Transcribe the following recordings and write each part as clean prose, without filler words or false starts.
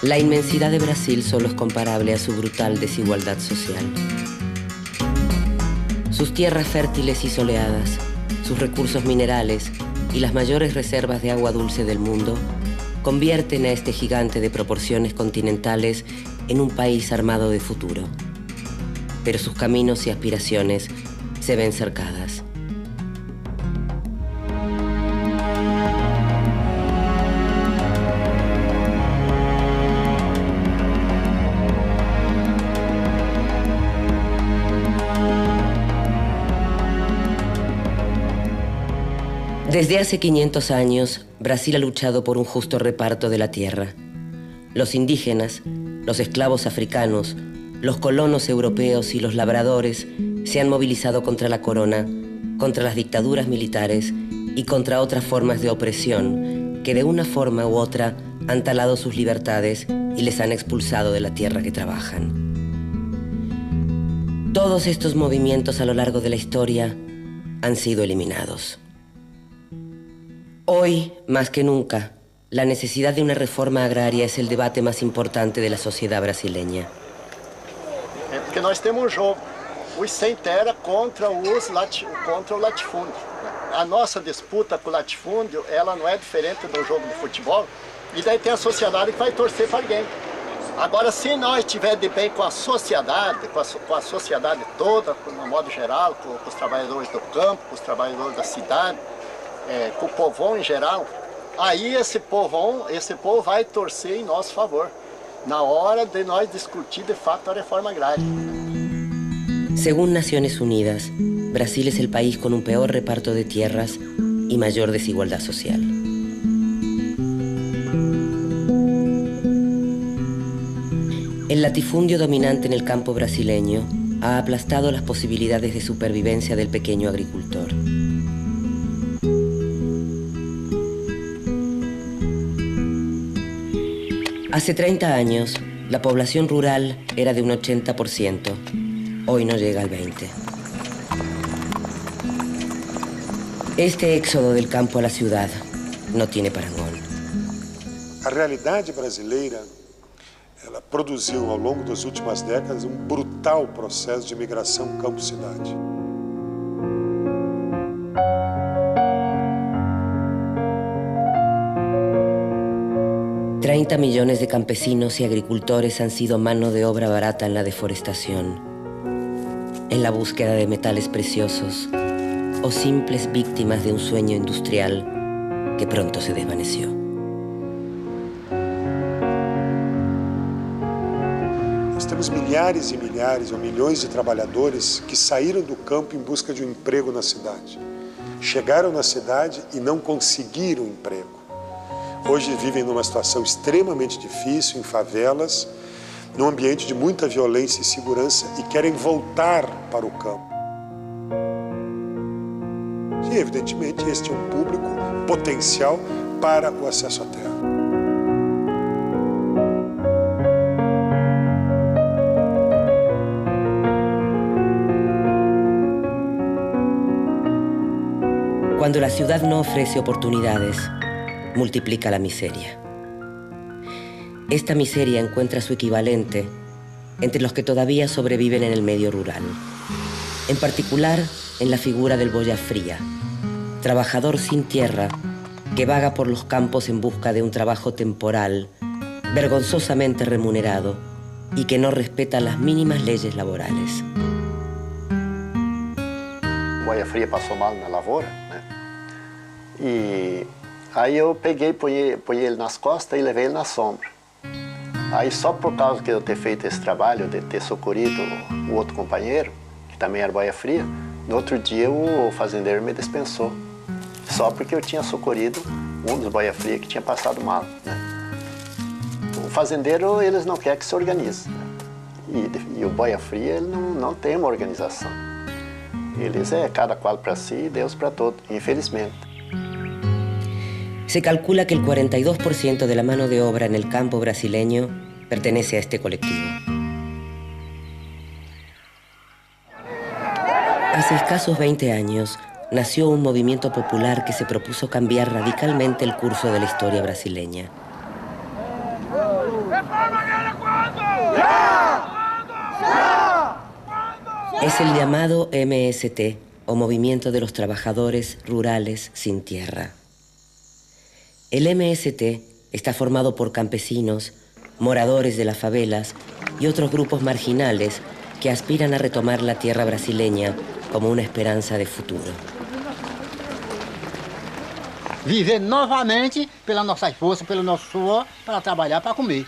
La inmensidad de Brasil solo es comparable a su brutal desigualdad social. Sus tierras fértiles y soleadas, sus recursos minerales y las mayores reservas de agua dulce del mundo convierten a este gigante de proporciones continentales en un país armado de futuro. Pero sus caminos y aspiraciones se ven cercadas. Desde hace 500 años, Brasil ha luchado por un justo reparto de la tierra. Los indígenas, los esclavos africanos, los colonos europeos y los labradores se han movilizado contra la corona, contra las dictaduras militares y contra otras formas de opresión que de una forma u otra han talado sus libertades y les han expulsado de la tierra que trabajan. Todos estos movimientos a lo largo de la historia han sido eliminados. Hoy, más que nunca, la necesidad de una reforma agraria es el debate más importante de la sociedad brasileña. Porque nós temos um jogo, os sem terra contra o latifúndio. A nossa disputa com o latifúndio, ela não é diferente do jogo de futebol, e daí tem a sociedade que vai torcer para alguém. Agora, se nós estivermos de bem com a sociedade, com a sociedade toda, no modo geral, com os trabalhadores do campo, com os trabalhadores da cidade, com o povão em geral, aí esse povo vai torcer em nosso favor, na hora de nós discutir de fato a reforma agrária. Según Naciones Unidas, Brasil es el país con un peor reparto de tierras y mayor desigualdad social. El latifundio dominante en el campo brasileño ha aplastado las posibilidades de supervivencia del pequeño agricultor. Hace 30 años, la población rural era de un 80%. Hoy no llega al 20%. Este éxodo del campo a la ciudad no tiene parangón. A realidade brasileira, ela produziu ao longo das últimas décadas brutal processo de migração campo-cidade. $30 millones de campesinos y agricultores han sido mano de obra barata en la deforestación, en la búsqueda de metales preciosos o simples víctimas de un sueño industrial que pronto se desvaneció. Nós temos milhares e milhares ou milhões de trabalhadores que saíram do campo em busca de um emprego na cidade. Chegaram na cidade e não conseguiram emprego. Hoje vivem numa situação extremamente difícil, em favelas, num ambiente de muita violência e insegurança e querem voltar para o campo. E, evidentemente, este é um público potencial para o acesso à terra. Cuando la ciudad no ofrece oportunidades, multiplica la miseria. Esta miseria encuentra su equivalente entre los que todavía sobreviven en el medio rural. En particular, en la figura del boya fría, trabajador sin tierra que vaga por los campos en busca de un trabajo temporal, vergonzosamente remunerado y que no respeta las mínimas leyes laborales. O boia fria passou mal na lavoura, né? E aí eu peguei, ponhei ele nas costas e levei ele na sombra. Aí só por causa de eu ter feito esse trabalho, de ter socorrido o outro companheiro, que também era boia fria, no outro dia o fazendeiro me dispensou. Só porque eu tinha socorrido um dos boia fria que tinha passado mal, né? O fazendeiro, eles não querem que se organize, né? E o boia fria, ele não tem uma organização. Eles é cada qual para si e Deus para todo, infelizmente. Se calcula que el 42% de la mano de obra en el campo brasileño pertenece a este colectivo. Hace escasos 20 años nació un movimiento popular que se propuso cambiar radicalmente el curso de la historia brasileña. Es el llamado MST, o Movimiento de los Trabajadores Rurales Sin Tierra. El MST está formado por campesinos, moradores de las favelas y otros grupos marginales que aspiran a retomar la tierra brasileña como una esperanza de futuro. Viver novamente pela nossa força, pelo nosso suor, para trabalhar, para comer.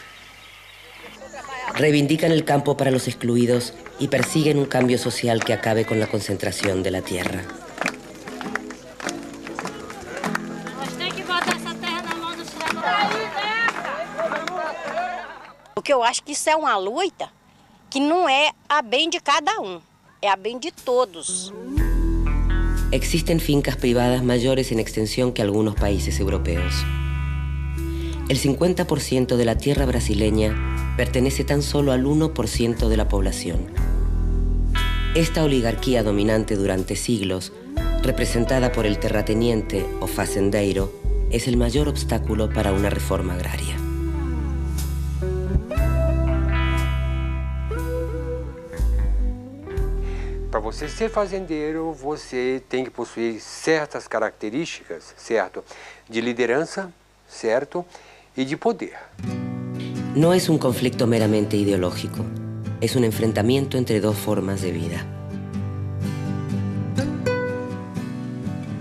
Reivindican el campo para los excluidos y persiguen un cambio social que acabe con la concentración de la tierra. Porque eu acho que isso é uma luta que não é a bem de cada é a bem de todos. Existen fincas privadas mayores en extensión que algunos países europeos. El 50% de la tierra brasileña pertenece tan solo al 1% de la población. Esta oligarquía dominante durante siglos, representada por el terrateniente o fazendeiro, es el mayor obstáculo para una reforma agraria. Para você ser fazendeiro, você tem que possuir certas características, certo? De liderança, certo? Y de poder. No es un conflicto meramente ideológico, es un enfrentamiento entre dos formas de vida.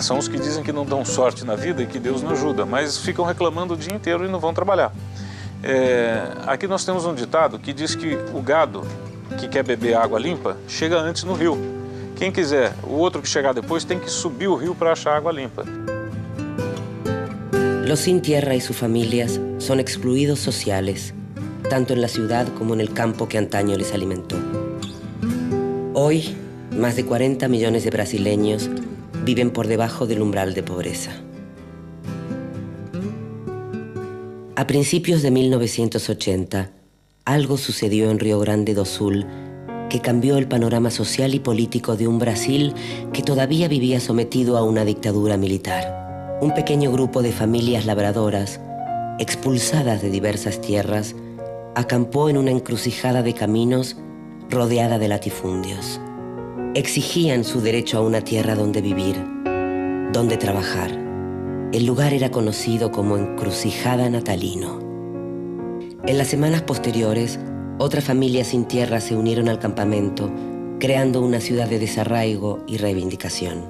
São os que dizem que não dão sorte na vida e que Deus não ajuda, mas ficam reclamando o dia inteiro e não vão trabalhar. Aqui nós temos um ditado que diz que o gado que quer beber água limpa chega antes no rio. Quem quiser, o outro que chegar depois tem que subir o rio para achar água limpa. Los sin tierra y sus familias son excluidos sociales, tanto en la ciudad como en el campo que antaño les alimentó. Hoy, más de 40 millones de brasileños viven por debajo del umbral de pobreza. A principios de 1980, algo sucedió en Río Grande do Sul que cambió el panorama social y político de un Brasil que todavía vivía sometido a una dictadura militar. Un pequeño grupo de familias labradoras, expulsadas de diversas tierras, acampó en una encrucijada de caminos rodeada de latifundios. Exigían su derecho a una tierra donde vivir, donde trabajar. El lugar era conocido como Encrucijada Natalino. En las semanas posteriores, otras familias sin tierra se unieron al campamento, creando una ciudad de desarraigo y reivindicación.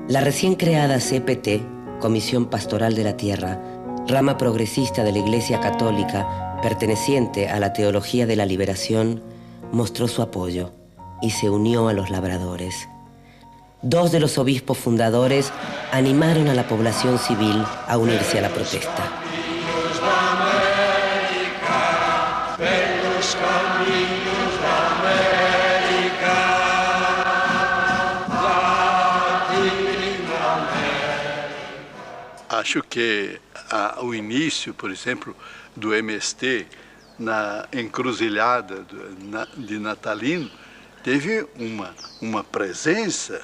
La recién creada CPT, Comisión Pastoral de la Tierra, rama progresista de la Iglesia Católica, perteneciente a la teología de la liberación, mostró su apoyo y se unió a los labradores. Dos de los obispos fundadores animaron a la población civil a unirse a la protesta. Acho que o início, por exemplo, do MST na encruzilhada de Natalino teve uma presença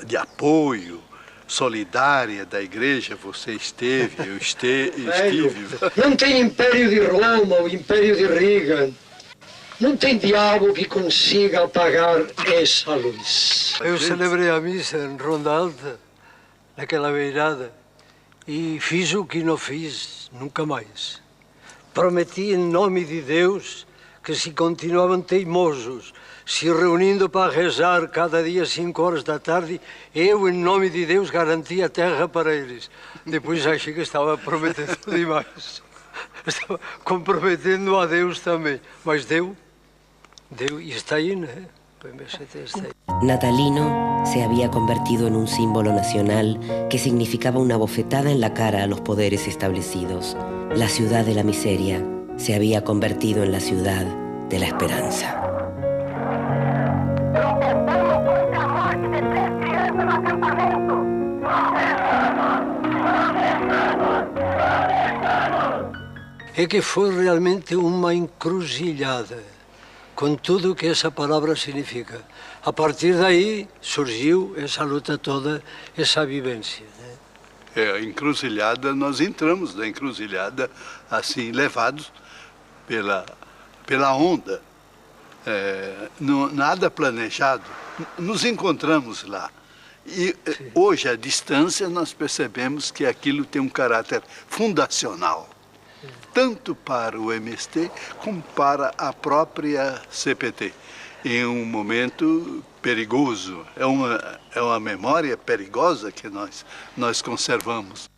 de apoio solidária da igreja. Você esteve, eu estive. Não tem império de Roma ou império de Riga. Não tem diabo que consiga apagar essa luz. Eu celebrei a missa em Ronda Alta, naquela beirada, e fiz o que não fiz nunca mais. Prometi em nome de Deus que se continuavam teimosos, se reunindo para rezar cada dia 5 horas da tarde, eu, em nome de Deus, garantia a terra para eles. Depois achei que estava prometendo demais. Estava comprometendo a Deus também. Mas deu y está ahí, ¿no? Natalino se había convertido en un símbolo nacional que significaba una bofetada en la cara a los poderes establecidos. La ciudad de la miseria se había convertido en la ciudad de la esperanza. É que foi realmente uma encruzilhada, com tudo o que essa palavra significa. A partir daí surgiu essa luta toda, essa vivência, né? Encruzilhada, nós entramos na encruzilhada assim, levados pela onda. Nada planejado. Nos encontramos lá. E hoje, à distância, nós percebemos que aquilo tem um caráter fundacional, tanto para o MST como para a própria CPT. Em um momento perigoso, é uma memória perigosa que nós conservamos.